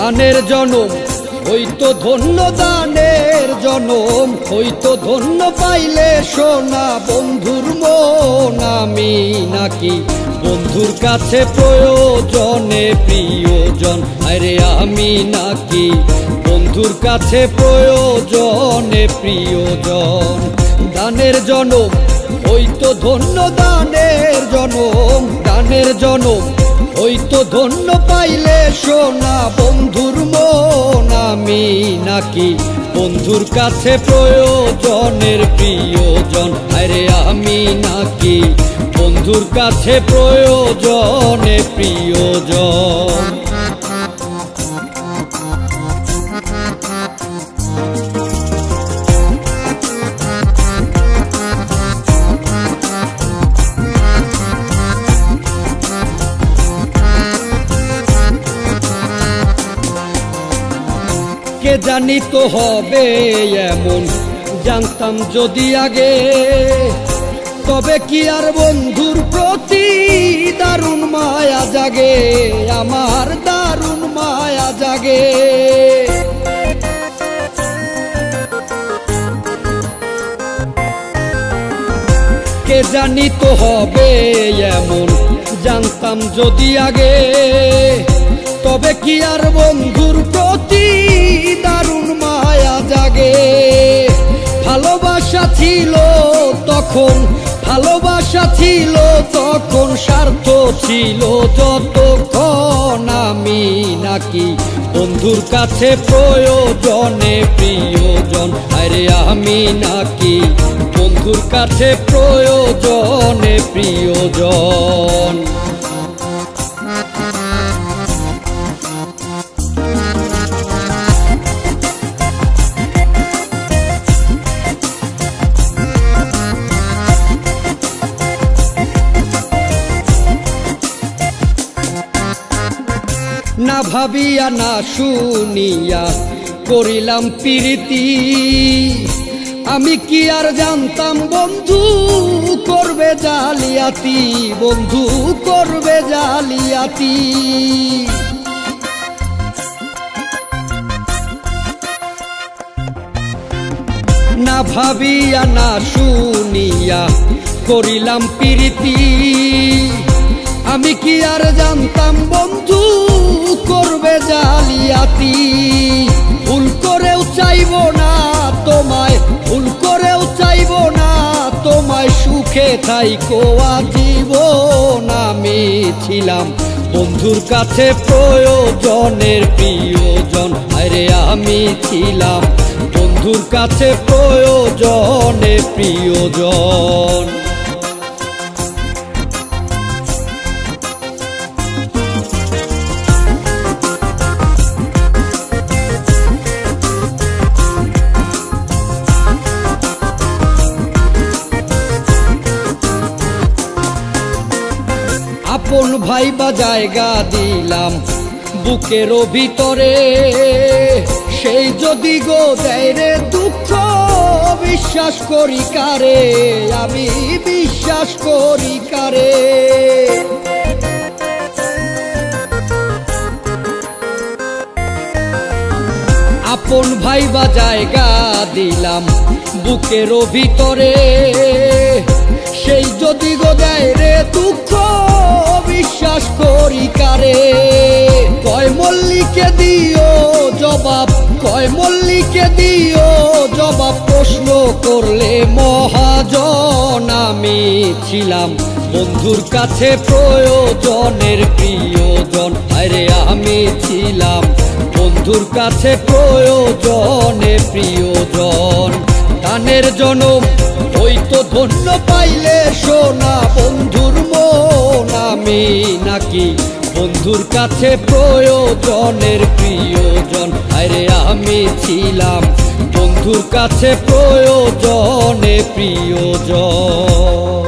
দানের জনম হইতো ধন্য, দানের জনম হইতো ধন্য, পাইলে সোনা বন্ধুর মন। আমি নাকি বন্ধুর কাছে প্রয়োজনে প্রিয়জন, আরে আমি নাকি বন্ধুর কাছে প্রয়োজনে প্রিয়জন। দানের জনম হইতো ধন্য, দানের জনম, দানের জনম হইতো ধন্য, পাইলে সোনা বন্ধুর মন। আমি নাকি বন্ধুর কাছে প্রয়োজনের প্রিয়জন, আরে আমি নাকি বন্ধুর কাছে প্রয়োজনে প্রিয়জন। কে জানি তো হবে এমন, জানতাম যদি আগে, তবে কি আর বন্ধুর প্রতি দারুণ মায়া জাগে, আমার দারুণ মায়া জাগে। কে জানি তো হবে এমন, জানতাম যদি আগে, তবে কি আর বন্ধুর প্রতি দারুণ মায়া জাগে। ভালোবাসা ছিল তখন, ভালোবাসা ছিল তখন, স্বার্থ ছিল যতক্ষণ। আমি নাকি বন্ধুর কাছে প্রয়োজনে প্রিয়জন, আরে আমি নাকি বন্ধুর কাছে প্রয়োজনে প্রিয়জন। না ভাবিয়া না শুনিয়া করিলাম প্রীতি, আমি কি আর জানতাম বন্ধু করবে জালিয়াতি, বন্ধু করবে জালিয়াতি। না ভাবিয়া না শুনিয়া করিলাম প্রীতি, আমি কি আর জানতাম বন্ধু করবে জালিয়াতি। ভুল করেও চাইব না তোমায়, ভুল করেও চাইব না তোমায়, সুখে থাইকো আজীবন। আমি ছিলাম বন্ধুর কাছে প্রয়োজনের প্রিয়জন, আরে আমি ছিলাম বন্ধুর কাছে প্রয়োজনে প্রিয়জন। আপন ভাইবা জায়গা দিলাম বুকেরও ভিতরে, সেই যদি গো দেয় রে দুঃখ, বিশ্বাস করি কারে, আমি বিশ্বাস করি কারে। আপন ভাইবা জায়গা দিলাম বুকেরও ভিতরে, সেই যদি গো দেয় রে দুঃখ, বিশ্বাস করি কারে। কয় মল্লিকে দিও জবাব, কয় মল্লিকে দিও জবাব, প্রশ্ন করলে মহাজন। আমি ছিলাম বন্ধুর কাছে প্রয়োজনের প্রিয়জন, আরে আমি ছিলাম বন্ধুর কাছে প্রয়োজনে প্রিয়জন। দানের জনম হইতো ধন্য, পাইলে সোনা বন্ধুর মন। আমি নাকি বন্ধুর কাছে প্রয়োজনের প্রিয়জন, আরে আমি ছিলাম বন্ধুর কাছে প্রয়োজনে প্রিয়জন।